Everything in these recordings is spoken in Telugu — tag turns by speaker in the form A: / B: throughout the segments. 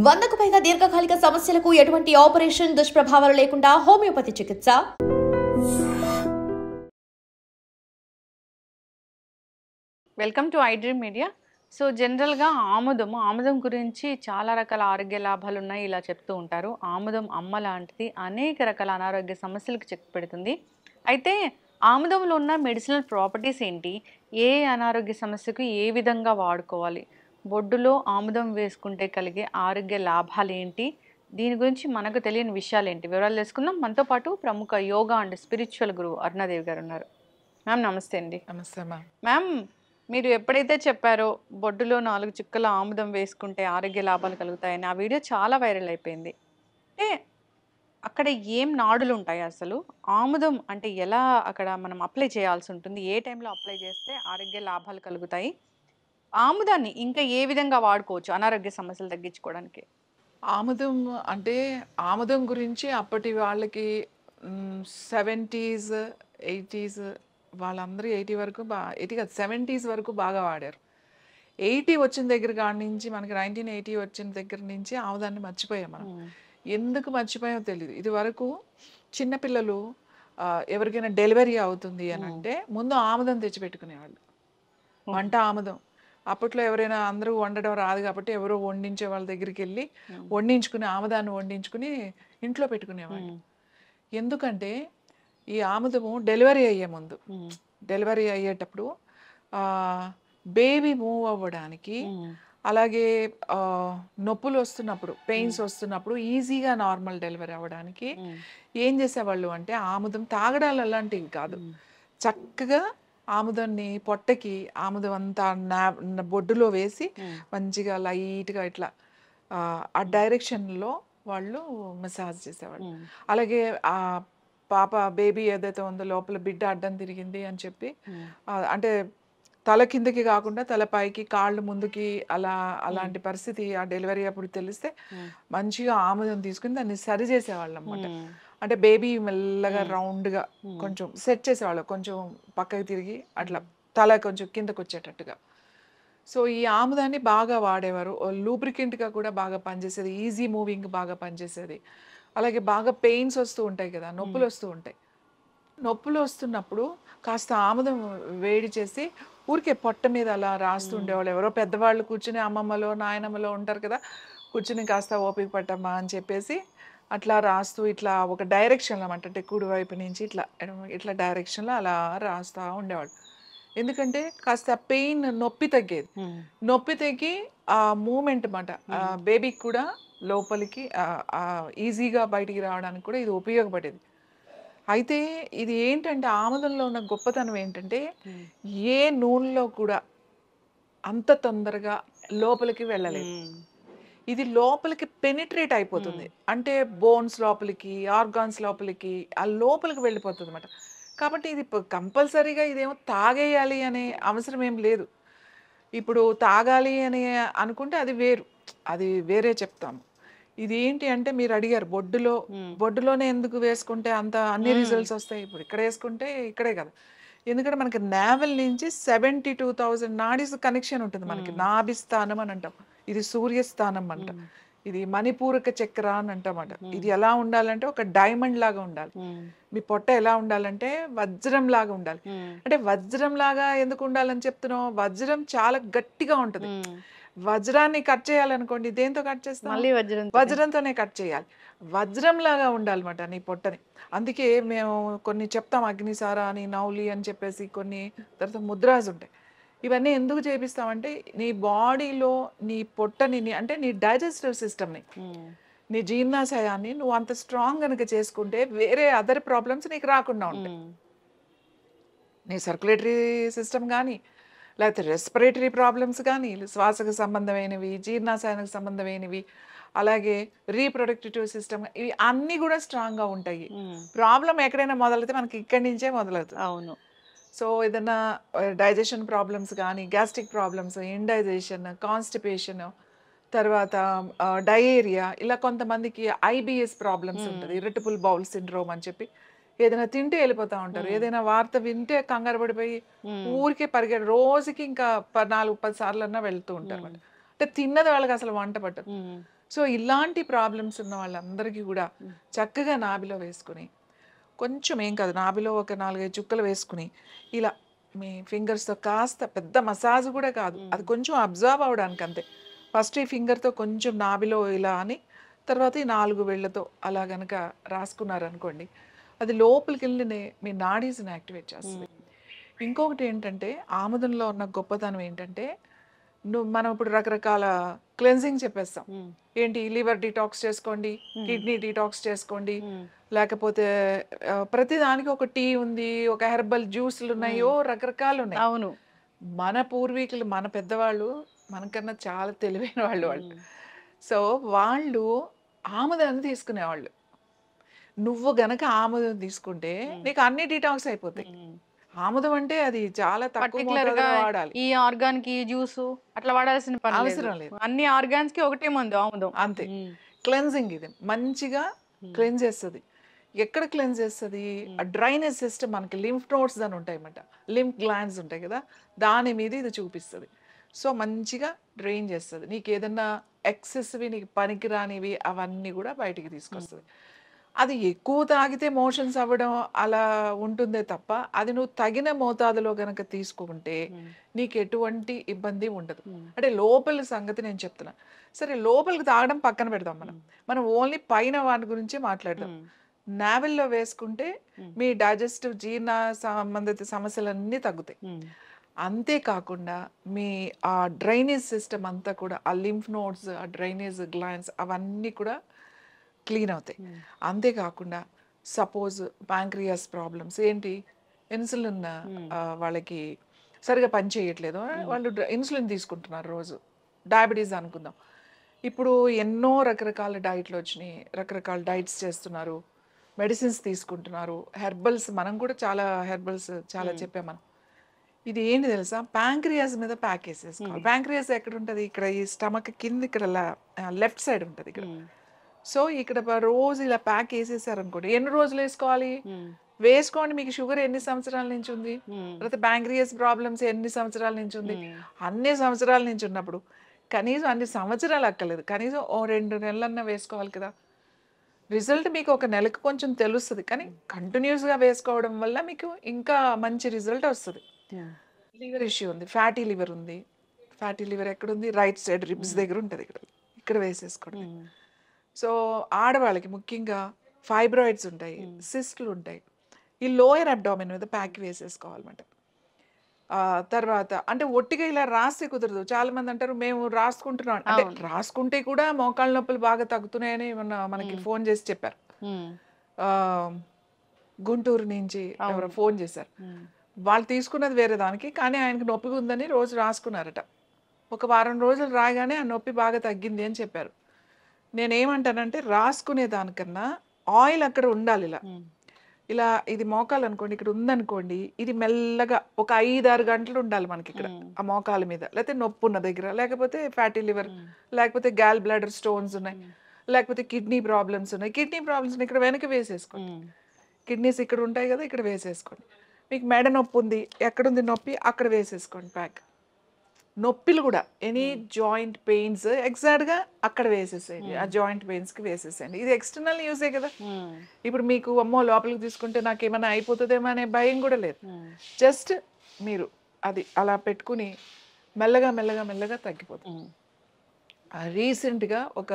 A: 100కు పైగా దీర్ఘకాలిక సమస్యలకు ఎటువంటి ఆపరేషన్ దుష్ప్రభావాలు లేకుండా హోమియోపతి చికిత్స.
B: Welcome to I dream media. So జనరల్గా ఆముదం గురించి చాలా రకాల ఆరోగ్య లాభాలు ఉన్నాయి ఇలా చెప్తూ ఉంటారు. ఆముదం అమ్మ లాంటిది, అనేక రకాల అనారోగ్య సమస్యలకు చెక్ పెడుతుంది. అయితే ఆముదంలో ఉన్న మెడిసినల్ ప్రాపర్టీస్ ఏంటి, ఏ అనారోగ్య సమస్యకు ఏ విధంగా వాడుకోవాలి, బొడ్డులో ఆముదం వేసుకుంటే కలిగే ఆరోగ్య లాభాలు ఏంటి, దీని గురించి మనకు తెలియని విషయాలు ఏంటి, వివరాలు తెలుసుకుందాం. మనతో పాటు ప్రముఖ యోగా అండ్ స్పిరిచువల్ గురువు అరుణాదేవి గారు ఉన్నారు. మ్యామ్ నమస్తే అండి.
C: నమస్తే మ్యామ్.
B: మ్యామ్, మీరు ఎప్పుడైతే చెప్పారో బొడ్డులో 4 చుక్కల ఆముదం వేసుకుంటే ఆరోగ్య లాభాలు కలుగుతాయని, ఆ వీడియో చాలా వైరల్ అయిపోయింది. అంటే అక్కడ ఏం నాడులు ఉంటాయి, అసలు ఆముదం అంటే ఎలా అక్కడ మనం అప్లై చేయాల్సి ఉంటుంది, ఏ టైంలో అప్లై చేస్తే ఆరోగ్య లాభాలు కలుగుతాయి, ఆముదాన్ని ఇంకా ఏ విధంగా వాడుకోవచ్చు అనారోగ్య సమస్యలు తగ్గించుకోవడానికి?
C: ఆముదం అంటే ఆముదం గురించి అప్పటి వాళ్ళకి 70s 80s వాళ్ళందరూ 80 వరకు 80 కాదు 70s వరకు బాగా వాడారు. 80 వచ్చిన దగ్గర కాడి నుంచి మనకి 1980 వచ్చిన దగ్గర నుంచి ఆముదాన్ని మర్చిపోయాం మనం. ఎందుకు మర్చిపోయామో తెలియదు. ఇది వరకు చిన్నపిల్లలు ఎవరికైనా డెలివరీ అవుతుంది అని అంటే ముందు ఆముదం తెచ్చిపెట్టుకునేవాళ్ళు, వంట ఆముదం. అప్పట్లో ఎవరైనా అందరూ వండడం రాదు కాబట్టి ఎవరో వండించే వాళ్ళ దగ్గరికి వెళ్ళి వండించుకుని ఆముదాన్ని వండించుకుని ఇంట్లో పెట్టుకునేవాళ్ళు. ఎందుకంటే ఈ ఆముదము డెలివరీ అయ్యే ముందు, డెలివరీ అయ్యేటప్పుడు బేబీ మూవ్ అవ్వడానికి, అలాగే నొప్పులు వస్తున్నప్పుడు, పెయిన్స్ వస్తున్నప్పుడు ఈజీగా నార్మల్ డెలివరీ అవ్వడానికి ఏం చేసేవాళ్ళు అంటే ఆముదం తాగడాలు అలాంటివి కాదు, చక్కగా ఆముదాన్ని పొట్టకి ఆముదం అంతా బొడ్డులో వేసి మంచిగా లైట్గా ఇట్లా ఆ డైరెక్షన్లో వాళ్ళు మసాజ్ చేసేవాళ్ళు. అలాగే ఆ పాప బేబీ ఏదైతే ఉందో లోపల బిడ్డ అడ్డం తిరిగింది అని చెప్పి, అంటే తల కిందకి కాకుండా తల పైకి కాళ్ళు ముందుకి అలాంటి పరిస్థితి ఆ డెలివరీ అప్పుడు తెలిస్తే మంచిగా ఆముదం తీసుకుని దాన్ని సరి చేసేవాళ్ళు అన్నమాట. అంటే బేబీ మెల్లగా రౌండ్గా కొంచెం సెట్ చేసేవాళ్ళు, కొంచెం పక్కకి తిరిగి అట్లా తల కొంచెం కిందకు వచ్చేటట్టుగా. సో ఈ ఆముదాన్ని బాగా వాడేవారు. లూబ్రికెంట్గా కూడా బాగా పనిచేసేది, ఈజీ మూవింగ్ బాగా పనిచేసేది. అలాగే బాగా పెయిన్స్ వస్తూ ఉంటాయి కదా, నొప్పులు వస్తూ ఉంటాయి. నొప్పులు వస్తున్నప్పుడు కాస్త ఆముదం వేడి చేసి ఊరికే పొట్ట మీద అలా రాస్తూ ఉండేవాళ్ళు. ఎవరో పెద్దవాళ్ళు కూర్చుని అమ్మమ్మలో నాయనమ్మలో ఉంటారు కదా, కూర్చుని కాస్త ఓపిక పట్టమ్మా అని చెప్పేసి అట్లా రాస్తూ ఇట్లా ఒక డైరెక్షన్లో అన్నమాట, అంటే కుడివైపు నుంచి ఇట్లా ఇట్లా డైరెక్షన్లో అలా రాస్తూ ఉండేవాళ్ళు. ఎందుకంటే కాస్త పెయిన్ నొప్పి తగ్గేది, నొప్పి తగ్గి ఆ మూమెంట్ అన్నమాట బేబీకి కూడా లోపలికి ఈజీగా బయటికి రావడానికి కూడా ఇది ఉపయోగపడేది. అయితే ఇది ఏంటంటే ఆముదంలో ఉన్న గొప్పతనం ఏంటంటే ఏ నూనెలో కూడా అంత తొందరగా లోపలికి వెళ్ళలేదు. ఇది లోపలికి పెనిట్రేట్ అయిపోతుంది, అంటే బోన్స్ లోపలికి, ఆర్గాన్స్ లోపలికి, ఆ లోపలికి వెళ్ళిపోతుంది అన్నమాట. కాబట్టి ఇది కంపల్సరీగా ఇదేమో తాగేయాలి అనే అవసరం ఏం లేదు. ఇప్పుడు తాగాలి అని అనుకుంటే అది వేరు, అది వేరే చెప్తాము. ఇది ఏంటి అంటే మీరు అడిగారు బొడ్డులోనే ఎందుకు వేసుకుంటే అంత అన్ని రిజల్ట్స్ వస్తాయి, ఇప్పుడు ఇక్కడ వేసుకుంటే ఇక్కడే కదా. ఎందుకంటే మనకి నావెల్ నుంచి 72,000 నాడీస్ కనెక్షన్ ఉంటుంది మనకి. నాభిస్థానం అని అంటాం, ఇది సూర్యస్థానం అంట, ఇది మణిపూరక చక్ర అని అంటామట. ఇది ఎలా ఉండాలంటే ఒక డైమండ్ లాగా ఉండాలి. మీ పొట్ట ఎలా ఉండాలంటే వజ్రం లాగా ఉండాలి. అంటే వజ్రం లాగా ఎందుకు ఉండాలని చెప్తున్నాం, వజ్రం చాలా గట్టిగా ఉంటుంది. వజ్రాన్ని కట్ చేయాలనుకోండి, దేంతో కట్ చేస్తాం, వజ్రంతోనే కట్ చేయాలి. వజ్రం లాగా ఉండాలన్నమాట నీ పొట్టని. అందుకే మేము కొన్ని చెప్తాం, అగ్నిసార అని, నౌలి అని చెప్పేసి కొన్ని, తర్వాత ముద్రాస్ ఉంటాయి. ఇవన్నీ ఎందుకు చేపిస్తామంటే నీ బాడీలో నీ పొట్టని, అంటే నీ డైజెస్టివ్ సిస్టమ్ని, నీ జీర్ణాశయాన్ని నువ్వు అంత స్ట్రాంగ్ కనుక చేసుకుంటే వేరే అదర్ ప్రాబ్లమ్స్ నీకు రాకుండా ఉంటాయి. నీ సర్క్యులేటరీ సిస్టమ్ కానీ, లేకపోతే రెస్పిరేటరీ ప్రాబ్లమ్స్ కానీ, శ్వాసకు సంబంధమైనవి, జీర్ణాశయానికి సంబంధమైనవి, అలాగే రీప్రొడక్టివ్ సిస్టమ్, ఇవి అన్నీ కూడా స్ట్రాంగ్గా ఉంటాయి. ప్రాబ్లం ఎక్కడైనా మొదలైతే మనకి ఇక్కడి నుంచే మొదలవుతుంది.
B: అవును.
C: సో ఏదైనా డైజెషన్ ప్రాబ్లమ్స్ కానీ, గ్యాస్ట్రిక్ ప్రాబ్లమ్స్, ఇండైజెషన్, కాన్స్టిపేషన్, తర్వాత డయేరియా, ఇలా కొంతమందికి ఐబిఎస్ ప్రాబ్లమ్స్ ఉంటుంది, ఇరిటబుల్ బౌల్ సిండ్రోమ్ అని చెప్పి, ఏదైనా తింటే వెళ్ళిపోతూ ఉంటారు, ఏదైనా వార్త వింటే కంగారు పడిపోయి ఊరికే పరిగెడు, రోజుకి ఇంకా 4-10 సార్లు అన్నా వెళ్తూ ఉంటారు. అంటే తిన్నది వాళ్ళకి అసలు వంట పట్టదు. సో ఇలాంటి ప్రాబ్లమ్స్ ఉన్న వాళ్ళందరికీ కూడా చక్కగా నాభిలో వేసుకుని, కొంచెం ఏం కాదు, నాభిలో ఒక 4-5 చుక్కలు వేసుకుని ఇలా మీ ఫింగర్స్తో కాస్త, పెద్ద మసాజ్ కూడా కాదు, అది కొంచెం అబ్జర్వ్ అవ్వడానికి అంతే. ఫస్ట్ ఈ ఫింగర్తో కొంచెం నాభిలో ఇలా అని, తర్వాత ఈ 4 వేళ్ళతో అలా గనక రాసుకున్నారనుకోండి, అది లోపలికి వెళ్ళి మీ నాడీస్ని యాక్టివేట్ చేస్తుంది. ఇంకొకటి ఏంటంటే ఆముదంలో ఉన్న గొప్పతనం ఏంటంటే, మనం ఇప్పుడు రకరకాల క్లెన్జింగ్ చెప్పేస్తాం. ఏంటి, లివర్ డిటాక్స్ చేసుకోండి, కిడ్నీ డిటాక్స్ చేసుకోండి, లేకపోతే ప్రతి దానికి ఒక టీ ఉంది, ఒక హెర్బల్ జ్యూస్లు ఉన్నాయో, రకరకాలు ఉన్నాయి.
B: అవును.
C: మన పూర్వీకులు, మన పెద్దవాళ్ళు మనకన్నా చాలా తెలివైన వాళ్ళు. సో వాళ్ళు ఆముదాన్ని తీసుకునేవాళ్ళు. నువ్వు గనక ఆముదం తీసుకుంటే నీకు అన్ని డిటాక్స్ అయిపోతాయి. ఆముదం అంటే అది చాలా తక్కువ
B: పర్టికులర్ గా
C: మోతాదులో వాడాలి,
B: ఈ ఆర్గాన్ కి జ్యూస్ అట్లా వాడాల్సిన పని
C: అవసరం లేదు.
B: అన్ని ఆర్గాన్స్ కి ఒకటే మందు ఆముదం.
C: అంతే. క్లెన్జింగ్ ఇది మంచిగా క్లెన్స్ చేస్తుంది. ఎక్కడ క్లెన్స్ చేస్తుంది? ఆ డ్రైనేజ్ సిస్టమ్, మనకి లింఫ్ నోడ్స్ అని ఉంటాయి అన్నమాట, లింఫ్ గ్లాండ్స్ ఉంటాయి కదా, దాని మీద ఇది చూపిస్తుంది. సో మంచిగా డ్రైన్ చేస్తుంది. నీకు ఏదన్నా ఎక్సెస్వి, నీకు పనికిరానివి అవన్నీ కూడా బయటికి తీసుకొస్తుంది. అది ఎక్కువ తాగితే మోషన్స్ అవ్వడం అలా ఉంటుందే తప్ప, అది నువ్వు తగిన మోతాదులో గనక తీసుకుంటే నీకు ఎటువంటి ఇబ్బంది ఉండదు. అంటే లోపల సంగతి నేను చెప్తున్నా. సరే, లోపలికి తాగడం పక్కన పెడదాం, మనం ఓన్లీ పైన వాటి గురించి మాట్లాడదాం. నావెల్లో వేసుకుంటే మీ డైజెస్టివ్, జీర్ణ సంబంధిత సమస్యలన్నీ తగ్గుతాయి. అంతేకాకుండా మీ ఆ డ్రైనేజ్ సిస్టమ్ అంతా కూడా, ఆ లింఫ్ నోడ్స్, ఆ డ్రైనేజ్ గ్లాండ్స్ అవన్నీ కూడా క్లీన్ అవుతాయి. అంతేకాకుండా సపోజ్ ప్యాంక్రియాస్ ప్రాబ్లమ్స్, ఏంటి, ఇన్సులిన్ వాళ్ళకి సరిగా పని చేయట్లేదు, వాళ్ళు ఇన్సులిన్ తీసుకుంటున్నారు రోజు, డయాబెటీస్ అనుకుందాం. ఇప్పుడు ఎన్నో రకరకాల డైట్లు వచ్చినాయి, రకరకాల డైట్స్ చేస్తున్నారు, మెడిసిన్స్ తీసుకుంటున్నారు, హెర్బల్స్, మనం కూడా చాలా హెర్బల్స్ చాలా చెప్పాం మనం. ఇది ఏంటి తెలుసా, ప్యాంక్రియాస్ మీద ప్యాక్ వేసేసుకోవాలి. ప్యాంక్రియాస్ ఎక్కడ ఉంటుంది? ఇక్కడ ఈ స్టమక్ కింద, ఇక్కడ లెఫ్ట్ సైడ్ ఉంటుంది ఇక్కడ. సో ఇక్కడ రోజు ఇలా ప్యాక్ వేసేసారనుకోండి, ఎన్ని రోజులు వేసుకోవాలి? వేసుకోండి. మీకు షుగర్ ఎన్ని సంవత్సరాల నుంచి ఉంది, తర్వాత ప్యాంక్రియాస్ ప్రాబ్లమ్స్ ఎన్ని సంవత్సరాల నుంచి ఉంది, అన్ని సంవత్సరాల నుంచి ఉన్నప్పుడు కనీసం అన్ని సంవత్సరాలు అక్కర్లేదు, కనీసం 2 నెలలన్నా వేసుకోవాలి కదా. రిజల్ట్ మీకు ఒక నెలకు కొంచెం తెలుస్తుంది, కానీ కంటిన్యూస్గా వేసుకోవడం వల్ల మీకు ఇంకా మంచి రిజల్ట్ వస్తుంది. లివర్ ఇష్యూ ఉంది, ఫ్యాటీ లివర్ ఉంది. ఫ్యాటీ లివర్ ఎక్కడుంది? రైట్ సైడ్ రిబ్స్ దగ్గర ఉంటుంది, ఇక్కడ వేసేసుకోండి. సో ఆడవాళ్ళకి ముఖ్యంగా ఫైబ్రాయిడ్స్ ఉంటాయి, సిస్ట్లు ఉంటాయి, ఈ లోయర్ అబ్డామిన్ మీద ప్యాక్ వేసేసుకోవాలన్నమాట. తర్వాత అంటే ఒట్టిగా ఇలా రాస్తే కుదరదు. చాలా మంది అంటారు మేము రాసుకుంటున్నాం, అంటే రాసుకుంటే కూడా మోకాళ్ళ నొప్పులు బాగా తగ్గుతున్నాయని మనకి ఫోన్ చేసి చెప్పారు. గుంటూరు నుంచి ఎవరో ఫోన్ చేశారు. వాళ్ళు తీసుకున్నది వేరే దానికి, కానీ ఆయనకి నొప్పి ఉందని రోజు రాసుకున్నారట. ఒక వారం రోజులు రాగానే ఆ నొప్పి బాగా తగ్గింది అని చెప్పారు. నేనేమంటానంటే, రాసుకునే దానికన్నా ఆయిల్ అక్కడ ఉండాలి. ఇలా ఇలా ఇది మోకాలు అనుకోండి, ఇక్కడ ఉందనుకోండి, ఇది మెల్లగా ఒక 5-6 గంటలు ఉండాలి మనకి ఇక్కడ ఆ మోకాల మీద, లేకపోతే నొప్పి ఉన్న దగ్గర, లేకపోతే ఫ్యాటీ లివర్, లేకపోతే గ్యాల్ బ్లాడర్ స్టోన్స్ ఉన్నాయి, లేకపోతే కిడ్నీ ప్రాబ్లమ్స్ ఉన్నాయి. కిడ్నీ ప్రాబ్లమ్స్ ఇక్కడ వెనక వేసేసుకోండి, కిడ్నీస్ ఇక్కడ ఉంటాయి కదా, ఇక్కడ వేసేసుకోండి. మీకు మెడ నొప్పి ఉంది, ఎక్కడుంది నొప్పి, అక్కడ వేసేసుకోండి ప్యాక్. నొప్పిలు కూడా, ఎనీ జాయింట్ పెయిన్స్ ఎగ్జాక్ట్గా అక్కడ వేసేసేయండి, ఆ జాయింట్ పెయిన్స్కి వేసేసేయండి. ఇది ఎక్స్టర్నల్ యూజే కదా. ఇప్పుడు మీకు అమ్మో లోపలికి తీసుకుంటే నాకు ఏమైనా అయిపోతుందేమో అనే భయం కూడా లేదు. జస్ట్ మీరు అది అలా పెట్టుకుని మెల్లగా మెల్లగా మెల్లగా తగ్గిపోతుంది. రీసెంట్గా ఒక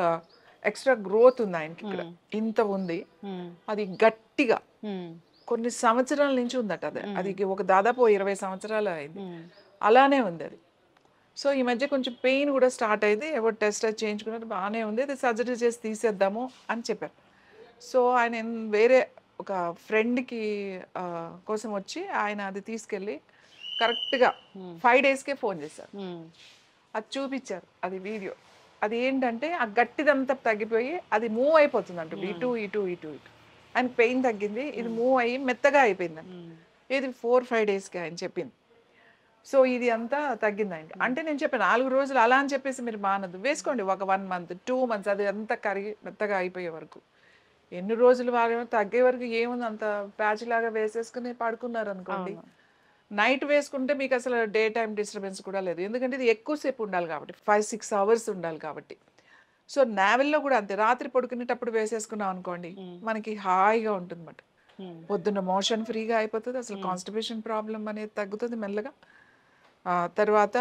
C: ఎక్స్ట్రా గ్రోత్ ఉంది ఆయనకి, ఇక్కడ ఇంత ఉంది, అది గట్టిగా కొన్ని సంవత్సరాల నుంచి ఉందట. అది ఒక దాదాపు 20 సంవత్సరాలు అయింది, అలానే ఉంది అది. సో ఈ మధ్య కొంచెం పెయిన్ కూడా స్టార్ట్ అయింది, ఎవరు టెస్ట్ చేయించుకున్నట్టు బాగానే ఉంది, అది సర్జరీ చేసి తీసేద్దాము అని చెప్పారు. సో ఆయన వేరే ఒక ఫ్రెండ్కి కోసం వచ్చి ఆయన అది తీసుకెళ్ళి కరెక్ట్గా 5 డేస్కే ఫోన్ చేశారు, అది చూపించారు, అది వీడియో. అది ఏంటంటే ఆ గట్టిదంతా తగ్గిపోయి అది మూవ్ అయిపోతుంది అంట, ఇటు ఇటు ఇటు ఇటు. ఆయన పెయిన్ తగ్గింది, ఇది మూవ్ అయ్యి మెత్తగా అయిపోయిందంట. ఇది 4-5 డేస్కి ఆయన చెప్పింది. సో ఇది అంతా తగ్గింది ఆయనకి. అంటే నేను చెప్పాను 4 రోజులు అలా అని చెప్పేసి మీరు మానద్దు, వేసుకోండి ఒక 1 month 2 months, అది అంతా కరిగి మెత్తగా అయిపోయే వరకు. ఎన్ని రోజులు వాళ్ళు తగ్గే వరకు ఏముంది, అంత ప్యాచ్ లాగా వేసేసుకుని పడుకున్నారు అనుకోండి, నైట్ వేసుకుంటే మీకు అసలు డే టైం డిస్టర్బెన్స్ కూడా లేదు, ఎందుకంటే ఇది ఎక్కువసేపు ఉండాలి కాబట్టి, 5-6 hours ఉండాలి కాబట్టి. సో నావెల్లో కూడా అంతే, రాత్రి పడుకునేటప్పుడు వేసేసుకున్నాం అనుకోండి మనకి హాయిగా ఉంటుంది అన్నమాట. పొద్దున్న మోషన్ ఫ్రీగా అయిపోతుంది, అసలు కాన్స్టిపేషన్ ప్రాబ్లం అనేది తగ్గుతుంది మెల్లగా. తర్వాత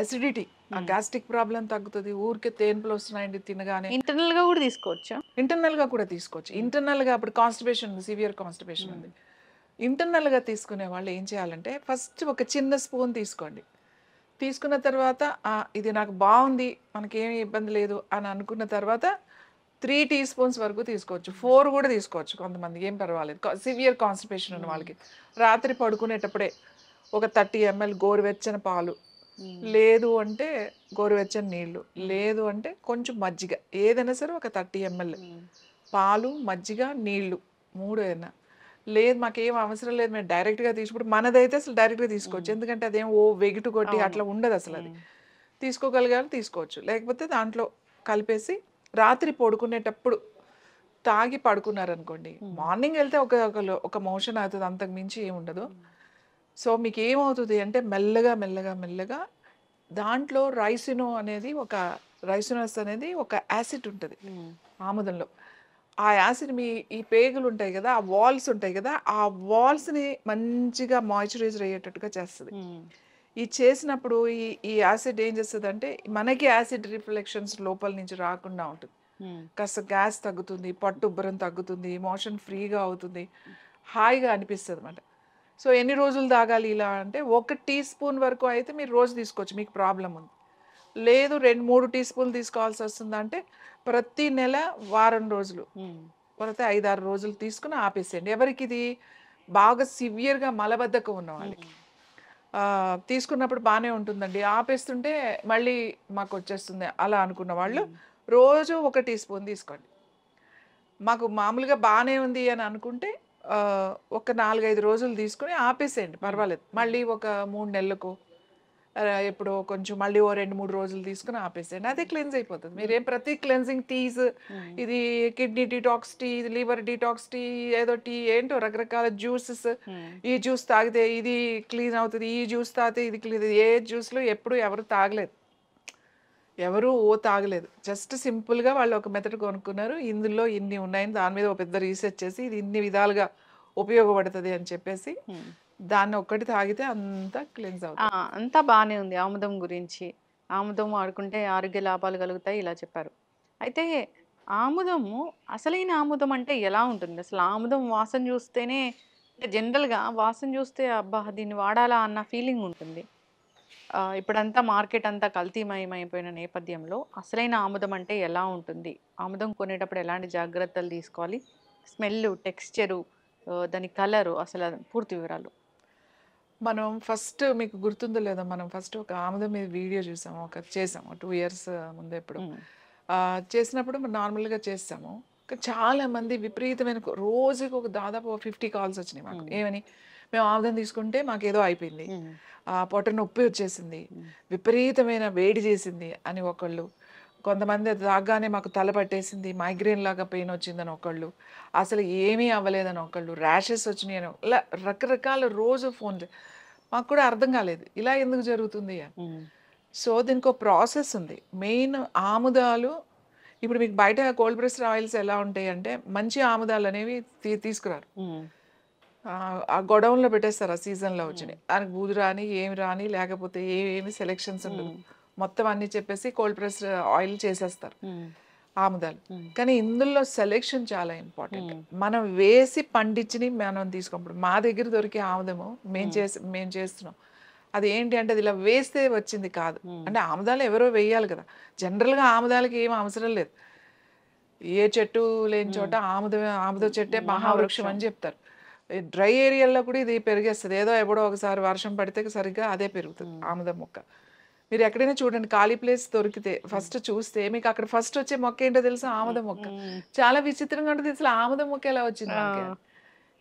C: అసిడిటీ, ఆ గ్యాస్ట్రిక్ ప్రాబ్లం తగ్గుతుంది. ఊరికే తేన్పులు వస్తున్నాయండి తినగానే.
B: ఇంటర్నల్ గా కూడా తీసుకోవచ్చా?
C: ఇంటర్నల్గా కూడా తీసుకోవచ్చు. ఇంటర్నల్గా అప్పుడు కాన్స్టిపేషన్ ఉంది, సివియర్ కాన్స్టిపేషన్ ఉంది. ఇంటర్నల్గా తీసుకునే వాళ్ళు ఏం చేయాలంటే ఫస్ట్ ఒక చిన్న స్పూన్ తీసుకోండి. తీసుకున్న తర్వాత ఇది నాకు బాగుంది, మనకేమీ ఇబ్బంది లేదు అని అనుకున్న తర్వాత 3 టీ స్పూన్స్ వరకు తీసుకోవచ్చు, 4 కూడా తీసుకోవచ్చు కొంతమంది, ఏం పర్వాలేదు. సివియర్ కాన్స్టిపేషన్ ఉన్న వాళ్ళకి రాత్రి పడుకునేటప్పుడే ఒక 30 ml గోరువెచ్చని పాలు, లేదు అంటే గోరువెచ్చని నీళ్లు, లేదు అంటే కొంచెం మజ్జిగ, ఏదైనా సరే ఒక 30 ml పాలు, మజ్జిగ, నీళ్లు 3 అయినా. లేదు మాకేం అవసరం లేదు, మేము డైరెక్ట్గా తీసుకుంటే మనదైతే అసలు డైరెక్ట్గా తీసుకోవచ్చు, ఎందుకంటే అదేం వెగిటు కొట్టి అట్లా ఉండదు అసలు. అది తీసుకోగలిగారు తీసుకోవచ్చు, లేకపోతే దాంట్లో కలిపేసి రాత్రి పడుకునేటప్పుడు తాగి పడుకున్నారనుకోండి, మార్నింగ్ వెళ్తే ఒక మోషన్ అవుతుంది, అంతకు మించి ఏముండదు. సో మీకు ఏమవుతుంది అంటే మెల్లగా మెల్లగా మెల్లగా దాంట్లో రైసినస్ అనేది ఒక యాసిడ్ ఉంటుంది ఆముదంలో. ఆ యాసిడ్ ఈ పేగులు ఉంటాయి కదా, ఆ వాల్స్ ఉంటాయి కదా, ఆ వాల్స్ని మంచిగా మాయిశ్చరైజర్ అయ్యేటట్టుగా చేస్తుంది. ఈ చేసినప్పుడు ఈ యాసిడ్ ఏం చేస్తుంది అంటే మనకి యాసిడ్ రిఫ్లెక్షన్స్ లోపల నుంచి రాకుండా ఉంటుంది. కాస్త గ్యాస్ తగ్గుతుంది, పట్టు ఉబ్బరం తగ్గుతుంది, మోషన్ ఫ్రీగా అవుతుంది, హాయిగా అనిపిస్తుంది అన్నమాట. సో ఎన్ని రోజులు తాగాలి ఇలా అంటే 1 టీ స్పూన్ వరకు అయితే మీరు రోజు తీసుకోవచ్చు, మీకు ప్రాబ్లం ఉంది. లేదు 2-3 టీ స్పూన్లు తీసుకోవాల్సి వస్తుందా అంటే ప్రతి నెల వారం రోజులు, లేకపోతే 5-6 రోజులు తీసుకుని ఆపేసేయండి. ఎవరికి ఇది బాగా సివియర్గా మలబద్ధకం ఉన్న వాళ్ళకి తీసుకున్నప్పుడు బాగానే ఉంటుందండి, ఆపేస్తుంటే మళ్ళీ మాకు వచ్చేస్తుంది అలా అనుకున్న వాళ్ళు రోజు 1 టీ స్పూన్ తీసుకోండి. మాకు మామూలుగా బాగానే ఉంది అని అనుకుంటే ఒక 4-5 రోజులు తీసుకుని ఆపేసేయండి, పర్వాలేదు. మళ్ళీ ఒక 3 నెలలకు ఎప్పుడో కొంచెం మళ్ళీ 2-3 రోజులు తీసుకుని ఆపేసేయండి, అదే క్లెన్స్ అయిపోతుంది. మీరేం ప్రతి క్లెన్సింగ్ టీస్, ఇది కిడ్నీ డిటాక్స్ టీ, ఇది లివర్ డిటాక్స్ టీ, ఏదో టీ ఏంటో రకరకాల జ్యూసెస్, ఈ జ్యూస్ తాగితే ఇది క్లీన్ అవుతుంది, ఈ జ్యూస్ తాగితే ఇది క్లీన్, ఏ జ్యూస్లో ఎప్పుడు ఎవరు తాగలేదు, తాగలేదు. జస్ట్ సింపుల్గా వాళ్ళు ఒక మెథడ్ కొనుక్కున్నారు, ఇందులో ఇన్ని ఉన్నాయని దాని మీద ఒక పెద్ద రీసెర్చ్ చేసి ఇది ఇన్ని విధాలుగా ఉపయోగపడుతుంది అని చెప్పేసి దాన్ని ఒక్కటి తాగితే అంతా క్లెన్స్ అవుతుంది.
B: అంతా బాగానే ఉంది ఆముదం గురించి. ఆముదం వాడుకుంటే ఆరోగ్య లాభాలు కలుగుతాయి ఇలా చెప్పారు. అయితే ఆముదము, అసలైన ఆముదం అంటే ఎలా ఉంటుంది? అసలు ఆముదం వాసన చూస్తేనే, జనరల్గా వాసన చూస్తే అబ్బా దీన్ని వాడాలా అన్న ఫీలింగ్ ఉంటుంది. ఇప్పుడంతా మార్కెట్ అంతా కల్తీమయమైపోయిన నేపథ్యంలో అసలైన ఆముదం అంటే ఎలా ఉంటుంది? ఆముదం కొనేటప్పుడు ఎలాంటి జాగ్రత్తలు తీసుకోవాలి? స్మెల్, టెక్స్చరు, దాని కలరు, అసలు పూర్తి వివరాలు.
C: మనం ఫస్ట్ మీకు గుర్తుందో లేదో, మనం ఫస్ట్ ఒక ఆముదం మీద వీడియో చేసాము, చేసాము 2 years ముందు ఎప్పుడు చేసినప్పుడు నార్మల్గా చేస్తాము. చాలా మంది విపరీతమైన రోజుకి దాదాపు 50 కాల్స్ వచ్చినాయి మాకు. ఏమని, మేము ఆముదం తీసుకుంటే మాకు ఏదో అయిపోయింది, పొట్ట నొప్పి వచ్చేసింది, విపరీతమైన వేడి చేసింది అని ఒకళ్ళు, కొంతమంది అది తాగానే మాకు తల పట్టేసింది, మైగ్రేన్ లాగా పెయిన్ వచ్చిందని ఒకళ్ళు, అసలు ఏమీ అవ్వలేదని ఒకళ్ళు, ర్యాషెస్ వచ్చినాయి అని, ఇలా రకరకాల రోజు ఫోన్లు. మాకు కూడా అర్థం కాలేదు ఇలా ఎందుకు జరుగుతుంది అని. సో దీనికి ఒక ప్రాసెస్ ఉంది. మెయిన్ ఆముదాలు, ఇప్పుడు మీకు బయట కోల్డ్ ప్రెస్డ్ ఆయిల్స్ ఎలా ఉంటాయి అంటే మంచి ఆముదాలు అనేవి తీసుకురారు, ఆ గొడౌన్లో పెట్టేస్తారు, ఆ సీజన్లో వచ్చినాయి, దానికి బూజు రాని ఏమి రాని లేకపోతే ఏమి సెలెక్షన్స్ ఉండదు, మొత్తం అన్ని చెప్పేసి కోల్డ్ ప్రెస్డ్ ఆయిల్ చేసేస్తారు ఆముదాలు. కానీ ఇందులో సెలెక్షన్ చాలా ఇంపార్టెంట్. మనం వేసి పండించి మనం తీసుకోప్పుడు మా దగ్గర దొరికే ఆముదము మేము చేస్తున్నాం, అది ఏంటి అంటే అది ఇలా వేస్తే వచ్చింది కాదు. అంటే ఆముదాలు ఎవరో వేయాలి కదా, జనరల్గా ఆముదాలకి ఏం అవసరం లేదు, ఏ చెట్టు లేని చోట ఆముద చెట్టే మహావృక్షం అని చెప్తారు. డ్రై ఏరియాలో కూడా ఇది పెరిగేస్తుంది, ఏదో ఎప్పుడో ఒకసారి వర్షం పడితే సరిగ్గా అదే పెరుగుతుంది ఆముదం మొక్క. మీరు ఎక్కడైనా చూడండి, ఖాళీ ప్లేస్ దొరికితే ఫస్ట్ చూస్తే మీకు అక్కడ ఫస్ట్ వచ్చే మొక్క ఏంటో తెలుసా? ఆముదం మొక్క. చాలా విచిత్రంగా ఉంటుంది, అసలు ఆముదం మొక్క ఎలా వచ్చింది మనకి.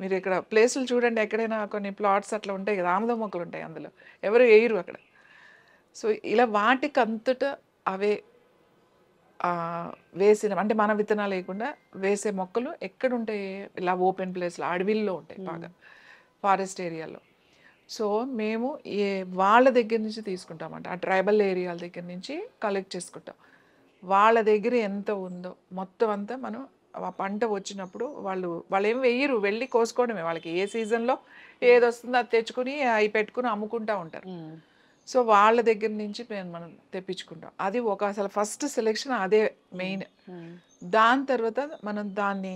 C: మీరు ఇక్కడ ప్లేసులు చూడండి, ఎక్కడైనా కొన్ని ప్లాట్స్ అట్లా ఉంటాయి కదా, ఆముదం మొక్కలు ఉంటాయి, అందులో ఎవరు వేయరు అక్కడ. సో ఇలా వాటికి అంతటా అవే వేసిన, అంటే మన విత్తనాలు లేకుండా వేసే మొక్కలు ఎక్కడ ఉంటాయి? ఇలా ఓపెన్ ప్లేస్లో, అడవిల్లో ఉంటాయి బాగా, ఫారెస్ట్ ఏరియాలో. సో మేము వాళ్ళ దగ్గర నుంచి తీసుకుంటామంట, ఆ ట్రైబల్ ఏరియాల దగ్గర నుంచి కలెక్ట్ చేసుకుంటాం. వాళ్ళ దగ్గర ఎంత ఉందో మొత్తం అంతా మనం ఆ పంట వచ్చినప్పుడు వాళ్ళు ఏం వెయ్యరు, వెళ్ళి కోసుకోవడమే. వాళ్ళకి ఏ సీజన్లో ఏది వస్తుందో అది తెచ్చుకుని అవి పెట్టుకుని అమ్ముకుంటా ఉంటారు. సో వాళ్ళ దగ్గర నుంచి మనం తెప్పించుకుంటాం. అది ఒక అసలు ఫస్ట్ సెలెక్షన్ అదే మెయిన్. దాని తర్వాత మనం దాన్ని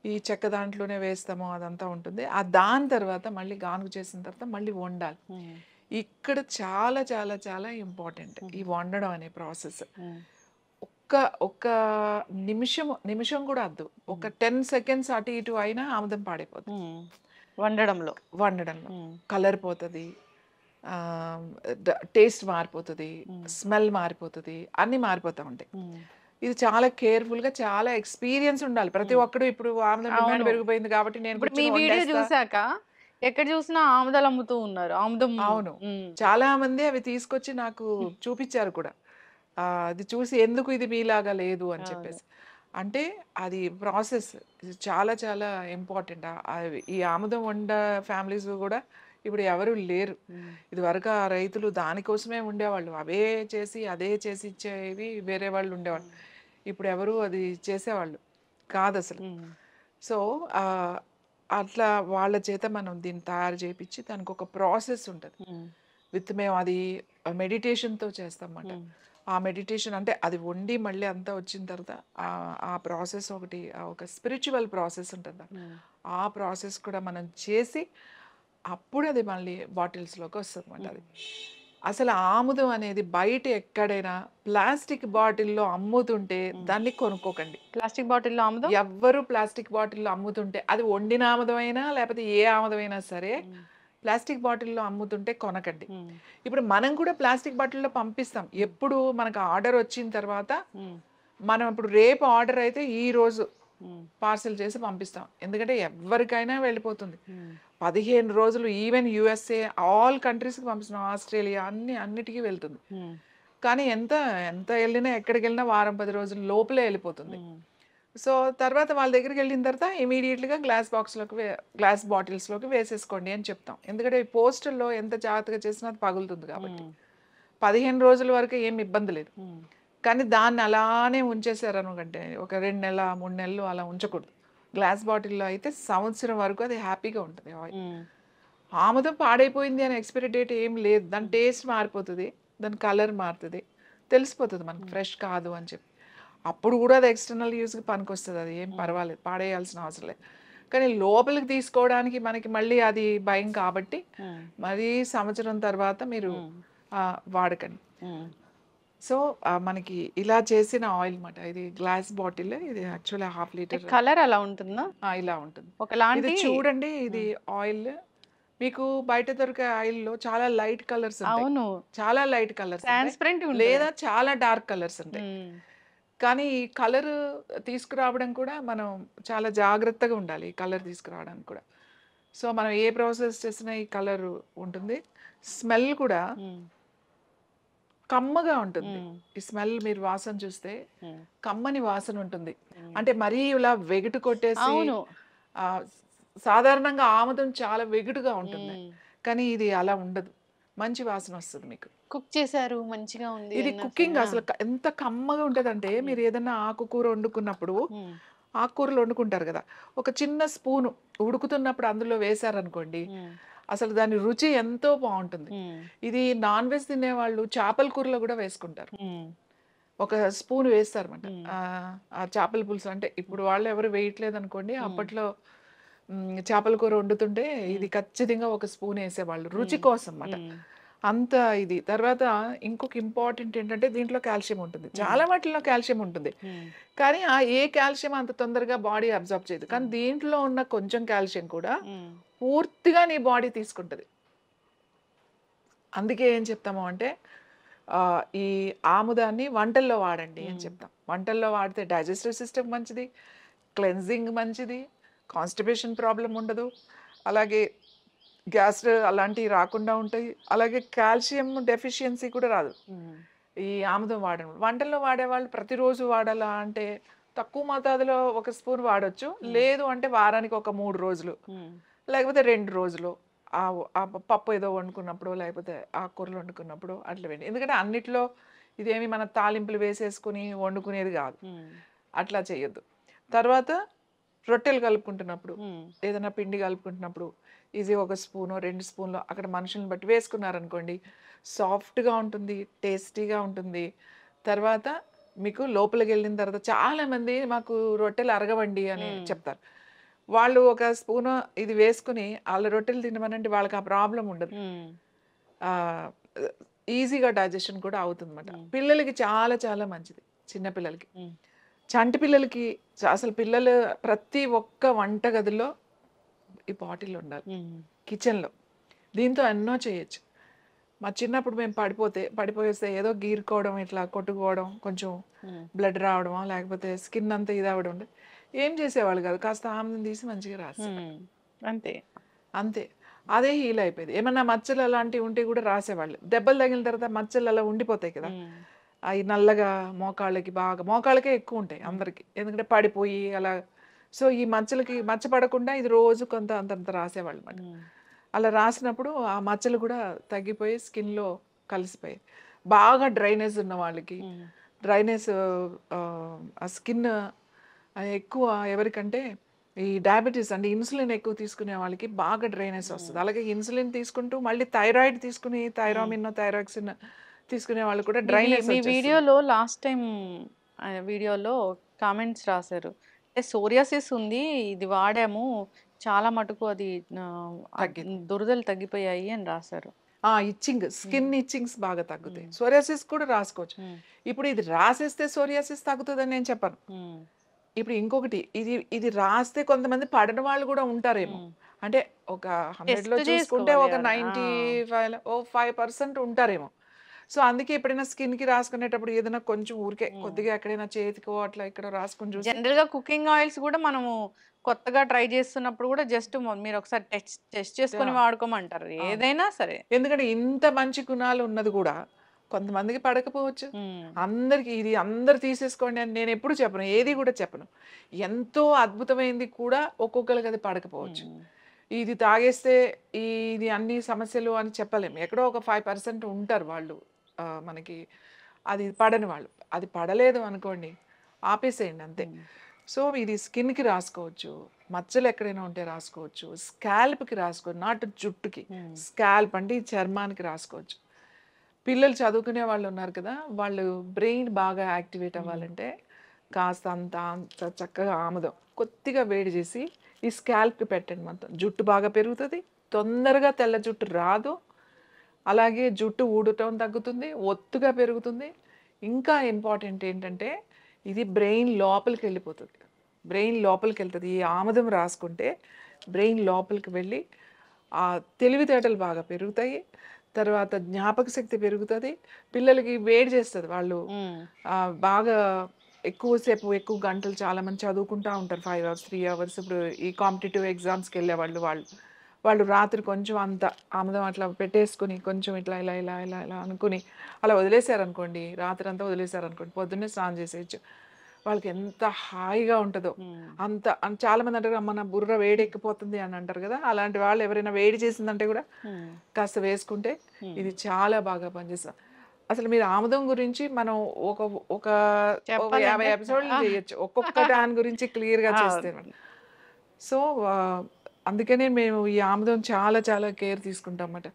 C: ఈ చెక్క దాంట్లోనే వేస్తాము, అదంతా ఉంటుంది. దాని తర్వాత మళ్ళీ గానుగ చేసిన తర్వాత మళ్ళీ వండాలి. ఇక్కడ చాలా చాలా చాలా ఇంపార్టెంట్ ఈ వండడం అనే ప్రాసెస్. ఒక్క ఒక్క నిమిషం కూడా వద్దు, ఒక 10 సెకండ్స్ అటు ఇటు అయినా ఆముదం పాడైపోతుంది.
B: వండడంలో
C: కలర్ పోతుంది, టేస్ట్ మారిపోతుంది, స్మెల్ మారిపోతుంది, అన్నీ మారిపోతూ ఉంటాయి. ఇది చాలా కేర్ఫుల్గా, చాలా ఎక్స్పీరియన్స్ ఉండాలి ప్రతి ఒక్కడు. ఇప్పుడు ఆముదం డిమాండ్ పెరిగిపోయింది కాబట్టి నేను
B: ఇప్పుడు మీ వీడియో చూసాక ఎక్కడ చూసినా ఆముదాలు అమ్ముతూ ఉన్నారు. ఆముదం.
C: అవును, చాలా మంది అవి తీసుకొచ్చి నాకు చూపించారు కూడా. అది చూసి ఎందుకు ఇది మీలాగా లేదు అని చెప్పేసి. అంటే అది ప్రాసెస్ చాలా చాలా ఇంపార్టెంట్. ఈ ఆముదం వండ ఫ్యామిలీస్ కూడా ఇప్పుడు ఎవరు లేరు. ఇది వరకు ఆ రైతులు దానికోసమే ఉండేవాళ్ళు, అవే చేసి అదే చేసి ఇచ్చేవి వేరే వాళ్ళు ఉండేవాళ్ళు. ఇప్పుడు ఎవరు అది చేసేవాళ్ళు కాదు అసలు. సో అట్లా వాళ్ళ చేత మనం దీన్ని తయారు చేయించి దానికి ఒక ప్రాసెస్ ఉంటుంది. మేము అది మెడిటేషన్తో చేస్తాం అన్నమాట. ఆ మెడిటేషన్ అంటే అది వండి మళ్ళీ అంతా వచ్చిన తర్వాత ఆ ప్రాసెస్ ఒకటి, ఒక స్పిరిచువల్ ప్రాసెస్ ఉంటుంది. ఆ ప్రాసెస్ కూడా మనం చేసి అప్పుడు అది మళ్ళీ బాటిల్స్లోకి వస్తుంది అన్నమాట. అది అసలు ఆముదం అనేది బయట ఎక్కడైనా ప్లాస్టిక్ బాటిల్లో అమ్ముతుంటే దాన్ని కొనుక్కోకండి.
B: ప్లాస్టిక్ బాటిల్లో ఆముదం
C: ఎవ్వరు ప్లాస్టిక్ బాటిల్లో అమ్ముతుంటే, అది వండిన ఆముదమైనా లేకపోతే ఏ ఆముదమైనా సరే ప్లాస్టిక్ బాటిల్లో అమ్ముతుంటే కొనకండి. ఇప్పుడు మనం కూడా ప్లాస్టిక్ బాటిల్లో పంపిస్తాం. ఎప్పుడు మనకు ఆర్డర్ వచ్చిన తర్వాత, మనం ఇప్పుడు రేపు ఆర్డర్ అయితే ఈ రోజు పార్సెల్ చేసి పంపిస్తాం. ఎందుకంటే ఎవరికైనా వెళ్ళిపోతుంది. 15 రోజులు, ఈవెన్ యుఎస్ఏ ఆల్ కంట్రీస్కి పంపిస్తున్నాం, ఆస్ట్రేలియా అన్నిటికీ వెళ్తుంది. కానీ ఎంత వెళ్ళినా ఎక్కడికి వెళ్ళినా వారం 10 రోజుల లోపలే వెళ్ళిపోతుంది. సో తర్వాత వాళ్ళ దగ్గరికి వెళ్ళిన తర్వాత ఇమీడియట్గా గ్లాస్ బాటిల్స్లోకి వేసేసుకోండి అని చెప్తాం. ఎందుకంటే పోస్టల్లో ఎంత జాగ్రత్తగా చేసినా అది పగులుతుంది కాబట్టి. 15 రోజుల వరకు ఏం ఇబ్బంది లేదు. కానీ దాన్ని అలానే ఉంచేసారనుకంటే ఒక 2 నెలలు 3 నెలలు అలా ఉంచకూడదు. గ్లాస్ బాటిల్లో అయితే సంవత్సరం వరకు అది హ్యాపీగా ఉంటుంది. ఆముదం పాడైపోయింది అని ఎక్స్పైరీ డేట్ ఏం లేదు. దాని టేస్ట్ మారిపోతుంది, దాని కలర్ మారుతుంది, తెలిసిపోతుంది మనకు ఫ్రెష్ కాదు అని చెప్పి. అప్పుడు కూడా అది ఎక్స్టర్నల్ యూస్కి పనికొస్తుంది, అది ఏం పర్వాలేదు, పాడేయాల్సిన అవసరం లేదు. కానీ లోపలికి తీసుకోవడానికి మనకి మళ్ళీ అది భయం కాబట్టి మరి సంవత్సరం తర్వాత మీరు వాడకండి. సో మనకి ఇలా చేసిన ఆయిల్ మాట, ఇది గ్లాస్ బాటిల్, ఇది యాక్చువల్లీ 1/2 లీటర్.
B: కలర్ అలా ఉంటుందా?
C: ఇలా ఉంటుంది.
B: ఒకలాంటి
C: ఇది చూడండి, ఇది ఆయిల్ మీకు బయట దొరికే ఆయిల్లో చాలా లైట్ కలర్స్ ఉంటాయి.
B: అవును,
C: చాలా లైట్ కలర్స్
B: ట్రాన్స్పరెంట్
C: లేదా చాలా డార్క్ కలర్స్ ఉంటాయి. కానీ ఈ కలర్ తీసుకురావడం కూడా మనం చాలా జాగ్రత్తగా ఉండాలి. ఈ కలర్ తీసుకురావడానికి కూడా. సో మనం ఏ ప్రాసెస్ చేసినా ఈ కలర్ ఉంటుంది. స్మెల్ కూడా కమ్మగా ఉంటుంది. ఈ స్మెల్ మీరు వాసన చూస్తే కమ్మని వాసన ఉంటుంది. అంటే మరీ ఇలా వెగటు కొట్టేసి, సాధారణంగా ఆముదం చాలా వెగుటుగా ఉంటుంది, కానీ ఇది అలా ఉండదు, మంచి వాసన వస్తుంది మీకు.
B: కుక్ చేశారు, మంచిగా ఉంది.
C: ఇది కుకింగ్ అసలు ఎంత కమ్మగా ఉంటుంది అంటే, మీరు ఏదైనా ఆకుకూర వండుకున్నప్పుడు, ఆకుకూరలు వండుకుంటారు కదా, ఒక చిన్న స్పూను ఉడుకుతున్నప్పుడు అందులో వేశారనుకోండి, అసలు దాని రుచి ఎంతో బాగుంటుంది. ఇది నాన్ వెజ్ తినేవాళ్ళు చేపల కూరలో కూడా వేసుకుంటారు. ఒక స్పూన్ వేస్తారన్నమాట ఆ చేపల పులుసు. అంటే ఇప్పుడు వాళ్ళు ఎవరు వేయట్లేదు అనుకోండి, అప్పట్లో చేపల కూర వండుతుంటే ఇది ఖచ్చితంగా ఒక స్పూన్ వేసేవాళ్ళు రుచి కోసం అన్నమాట. అంత ఇది. తర్వాత ఇంకొక ఇంపార్టెంట్ ఏంటంటే, దీంట్లో కాల్షియం ఉంటుంది. చాలా వాటిల్లో కాల్షియం ఉంటుంది, కానీ ఏ కాల్షియం అంత తొందరగా బాడీ అబ్జర్వ్ చేయదు. కానీ దీంట్లో ఉన్న కొంచెం కాల్షియం కూడా పూర్తిగా నీ బాడీ తీసుకుంటుంది. అందుకే ఏం చెప్తాము అంటే, ఈ ఆముదాన్ని వంటల్లో వాడండి అని చెప్తాం. వంటల్లో వాడితే డైజెస్టివ్ సిస్టమ్ మంచిది, క్లెన్జింగ్ మంచిది, కాన్స్టిపేషన్ ప్రాబ్లం ఉండదు, అలాగే గ్యాస్ అలాంటివి రాకుండా ఉంటాయి, అలాగే కాల్షియం డెఫిషియన్సీ కూడా రాదు ఈ ఆముదం వాడడం. వంటల్లో వాడేవాళ్ళు ప్రతిరోజు వాడాలా అంటే తక్కువ మోతాదులో ఒక స్పూన్ వాడచ్చు. లేదు అంటే వారానికి ఒక 3 రోజులు లేకపోతే 2 రోజులు ఆ పప్పు ఏదో వండుకున్నప్పుడు లేకపోతే ఆకుకూరలు వండుకున్నప్పుడు అట్లా వేయండి. ఎందుకంటే అన్నిట్లో ఇదేమి మన తాలింపులు వేసేసుకుని వండుకునేది కాదు. అట్లా చేయొద్దు. తర్వాత రొట్టెలు కలుపుకుంటున్నప్పుడు ఏదైనా పిండి కలుపుకుంటున్నప్పుడు ఇది 1 స్పూనో 2 స్పూన్లో అక్కడ మనుషులను బట్టి వేసుకున్నారనుకోండి, సాఫ్ట్గా ఉంటుంది, టేస్టీగా ఉంటుంది. తర్వాత మీకు లోపలికి వెళ్ళిన తర్వాత చాలామంది మాకు రొట్టెలు అరగవండి అని చెప్తారు. వాళ్ళు 1 స్పూను ఇది వేసుకుని వాళ్ళ రొట్టెలు తినమనంటే వాళ్ళకి ఆ ప్రాబ్లం ఉండదు. ఈజీగా డైజెషన్ కూడా అవుతుందన్నమాట. పిల్లలకి చాలా చాలా మంచిది, చిన్న పిల్లలకి. చంటి పిల్లలకి అసలు పిల్లలు ప్రతి ఒక్క వంట గదిలో ఈ బాటిల్ ఉండాలి, కిచెన్లో. దీంతో ఎన్నో చేయొచ్చు. మా చిన్నప్పుడు మేము పడిపోయేస్తే ఏదో గీరుకోవడం, ఇట్లా కొట్టుకోవడం, కొంచెం బ్లడ్ రావడమో లేకపోతే స్కిన్ అంతా ఇది అవ్వడం ఉండే ఏం చేసేవాళ్ళు కాదు. కాస్త ఆమ్లం తీసి మంచిగా రాసేవాళ్ళు,
B: అంతే
C: అంతే. అదే హీల్ అయిపోయేది. ఏమన్నా మచ్చలు అలాంటివి ఉంటే కూడా రాసేవాళ్ళు. దెబ్బలు తగిలిన తర్వాత మచ్చలు అలా ఉండిపోతాయి కదా, అవి నల్లగా మోకాళ్ళకే ఎక్కువ ఉంటాయి అందరికి, ఎందుకంటే పడిపోయి అలా. సో ఈ మచ్చ పడకుండా ఇది రోజు కొంత అంతంత రాసేవాళ్ళు అన్నమాట. అలా రాసినప్పుడు ఆ మచ్చలు కూడా తగ్గిపోయి స్కిన్లో కలిసిపోయాయి. బాగా డ్రైనేజ్ ఉన్న వాళ్ళకి డ్రైనేజ్ ఆ స్కిన్ ఎక్కువ ఎవరికంటే ఈ డయాబెటీస్ అంటే ఇన్సులిన్ ఎక్కువ తీసుకునే వాళ్ళకి బాగా డ్రైనేజ్ వస్తుంది. అలాగే ఇన్సులిన్ తీసుకుంటూ మళ్ళీ థైరాయిడ్ తీసుకుని థైరామిన్ థైరాక్సిన్ తీసుకునే వాళ్ళు కూడా డ్రైనేజ్.
B: మీ వీడియోలో లాస్ట్ టైం వీడియోలో కామెంట్స్ రాశారు, అంటే సోరియాసిస్ ఉంది, ఇది వాడాము, చాలా మటుకు అది దురదలు తగ్గిపోయాయి అని రాశారు.
C: ఇచ్చింగ్, స్కిన్ ఇచ్చింగ్స్ బాగా తగ్గుతాయి. సోరియాసిస్ కూడా రాసుకోవచ్చు. ఇప్పుడు ఇది రాసేస్తే సోరియాసిస్ తగ్గుతుందని నేను చెప్పను. ఇప్పుడు ఇంకొకటి, ఇది రాస్తే కొంతమంది పడని వాళ్ళు కూడా ఉంటారేమో. అంటే ఒక 100లో చూసుకుంటే ఒక 95% ఉంటారేమో. సో అందుకే ఎప్పుడైనా స్కిన్ కి రాసుకునేటప్పుడు ఏదైనా కొంచెం ఊరికే కొద్దిగా ఎక్కడైనా చేతికో అట్లా ఇక్కడ రాసుకుని చూసి.
B: జనరల్ గా కుకింగ్ ఆయిల్స్ కూడా మనము కొత్తగా ట్రై చేస్తున్నప్పుడు కూడా జస్ట్ మీరు ఒకసారి టెస్ట్ చేసుకొని వాడుకోమంటారు ఏదైనా సరే.
C: ఎందుకంటే ఇంత మంచి గుణాలు ఉన్నది కూడా కొంతమందికి పడకపోవచ్చు. అందరికి ఇది అందరు తీసేసుకోండి అని నేను ఎప్పుడు చెప్పను, ఏది కూడా చెప్పను. ఎంతో అద్భుతమైంది కూడా ఒక్కొక్కరికి అది పడకపోవచ్చు. ఇది తాగేస్తే ఇది అన్ని సమస్యలు అని చెప్పలేము. ఎక్కడో ఒక 5% ఉంటారు వాళ్ళు మనకి అది పడని వాళ్ళు. అది పడలేదు అనుకోండి, ఆపేసేయండి అంతే. సో ఇది స్కిన్కి రాసుకోవచ్చు, మచ్చలు ఎక్కడైనా ఉంటే రాసుకోవచ్చు, స్కాల్ప్కి రాసుకోవచ్చు, నాట్ జుట్టుకి, స్కాల్ప్ అంటే ఈ చర్మానికి రాసుకోవచ్చు. పిల్లలు చదువుకునే వాళ్ళు ఉన్నారు కదా, వాళ్ళు బ్రెయిన్ బాగా యాక్టివేట్ అవ్వాలంటే కాస్త అంత చక్కగా ఆముదం కొద్దిగా వేడి చేసి ఈ స్కాల్ప్కి పెట్టండి. మొత్తం జుట్టు బాగా పెరుగుతుంది, తొందరగా తెల్ల జుట్టు రాదు, అలాగే జుట్టు ఊడటం తగ్గుతుంది, ఒత్తుగా పెరుగుతుంది. ఇంకా ఇంపార్టెంట్ ఏంటంటే ఇది బ్రెయిన్ లోపలికి వెళ్ళిపోతుంది. బ్రెయిన్ లోపలికి వెళ్తుంది. ఈ ఆముదం రాసుకుంటే బ్రెయిన్ లోపలికి వెళ్ళి ఆ తెలివితేటలు బాగా పెరుగుతాయి. తర్వాత జ్ఞాపక శక్తి పెరుగుతుంది. పిల్లలకి వేడి చేస్తుంది. వాళ్ళు బాగా ఎక్కువ గంటలు చాలామంది చదువుకుంటూ ఉంటారు, 5 hours 3 hours. ఇప్పుడు ఈ కాంపిటేటివ్ ఎగ్జామ్స్కి వెళ్ళే వాళ్ళు రాత్రి కొంచెం అంత ఆముదం అట్లా పెట్టేసుకుని కొంచెం ఇట్లా ఇలా ఇలా ఇలా ఇలా అనుకుని అలా వదిలేశారనుకోండి, రాత్రి అంతా వదిలేశారనుకోండి, పొద్దున్నే స్నానం చేసేయచ్చు. వాళ్ళకి ఎంత హాయిగా ఉంటుందో అంత. చాలామంది అంటారు మన బుర్ర వేడి ఎక్కిపోతుంది అని అంటారు కదా, అలాంటి వాళ్ళు ఎవరైనా వేడి చేసిందంటే కూడా కాస్త వేసుకుంటే ఇది చాలా బాగా పనిచేస్తుంది. అసలు మీరు ఆముదం గురించి మనం ఒక 50 ఎపిసోడ్లు చేయొచ్చు, ఒక్కొక్క దాని గురించి క్లియర్గా చేస్తే. సో అందుకనే మేము ఈ ఆముదం చాలా చాలా కేర్ తీసుకుంటాం అన్నమాట.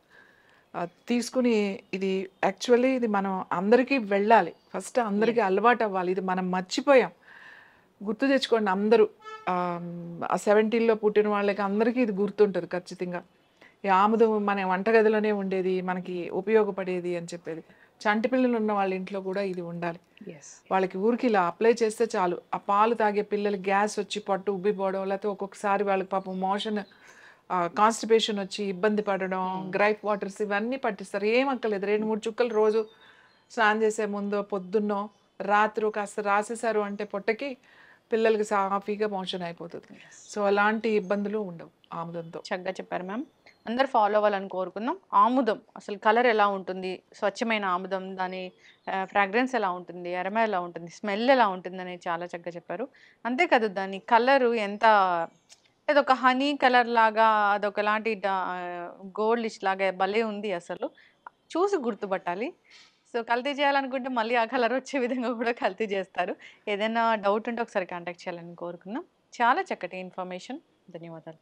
C: తీసుకుని ఇది యాక్చువల్లీ ఇది మనం అందరికీ వెళ్ళాలి, ఫస్ట్ అందరికీ అలవాటు అవ్వాలి. ఇది మనం మర్చిపోయాం, గుర్తు తెచ్చుకోండి అందరూ. ఆ 70లో పుట్టిన వాళ్ళకి అందరికీ ఇది గుర్తుంటుంది ఖచ్చితంగా. ఈ ఆముదం మన వంటగదిలోనే ఉండేది, మనకి ఉపయోగపడేది అని చెప్పేది. చంటి పిల్లలు ఉన్న వాళ్ళ ఇంట్లో కూడా ఇది ఉండాలి. వాళ్ళకి ఊరికి ఇలా అప్లై చేస్తే చాలు, ఆ పాలు తాగే పిల్లలకి గ్యాస్ వచ్చి పట్టు ఉబ్బిపోవడం, లేకపోతే ఒక్కొక్కసారి వాళ్ళకి పాపం మోషన్ కాన్స్టిపేషన్ వచ్చి ఇబ్బంది పడడం, గ్రైప్ వాటర్స్ ఇవన్నీ పట్టిస్తారు. ఏం అక్కర్లేదు, 2-3 చుక్కలు రోజు స్నానం చేసే ముందో పొద్దున్నో రాత్రి కాస్త రాసేసారు అంటే పొట్టకి పిల్లలకి సాఫీగా మోషన్ అయిపోతుంది. సో అలాంటి ఇబ్బందులు ఉండవు ఆముదంతో.
B: చక్కగా చెప్పారు మ్యామ్. అందరు ఫాలో అవ్వాలని కోరుకుందాం. ఆముదం అసలు కలర్ ఎలా ఉంటుంది, స్వచ్ఛమైన ఆముదం దాని ఫ్రాగ్రెన్స్ ఎలా ఉంటుంది, అరమ ఎలా ఉంటుంది, స్మెల్ ఎలా ఉంటుంది అనేది చాలా చక్కగా చెప్పారు. అంతేకాదు దాని కలరు ఎంత, అదొక హనీ కలర్ లాగా, అదొకలాంటి గోల్డిష్ లాగా భలే ఉంది. అసలు చూసి గుర్తుపట్టాలి. సో కల్తీ చేయాలనుకుంటే మళ్ళీ ఆ కలర్ వచ్చే విధంగా కూడా కల్తీ చేస్తారు. ఏదైనా డౌట్ ఉంటే ఒకసారి కాంటాక్ట్ చేయాలని కోరుకుందాం. చాలా చక్కటి ఇన్ఫర్మేషన్. ధన్యవాదాలు.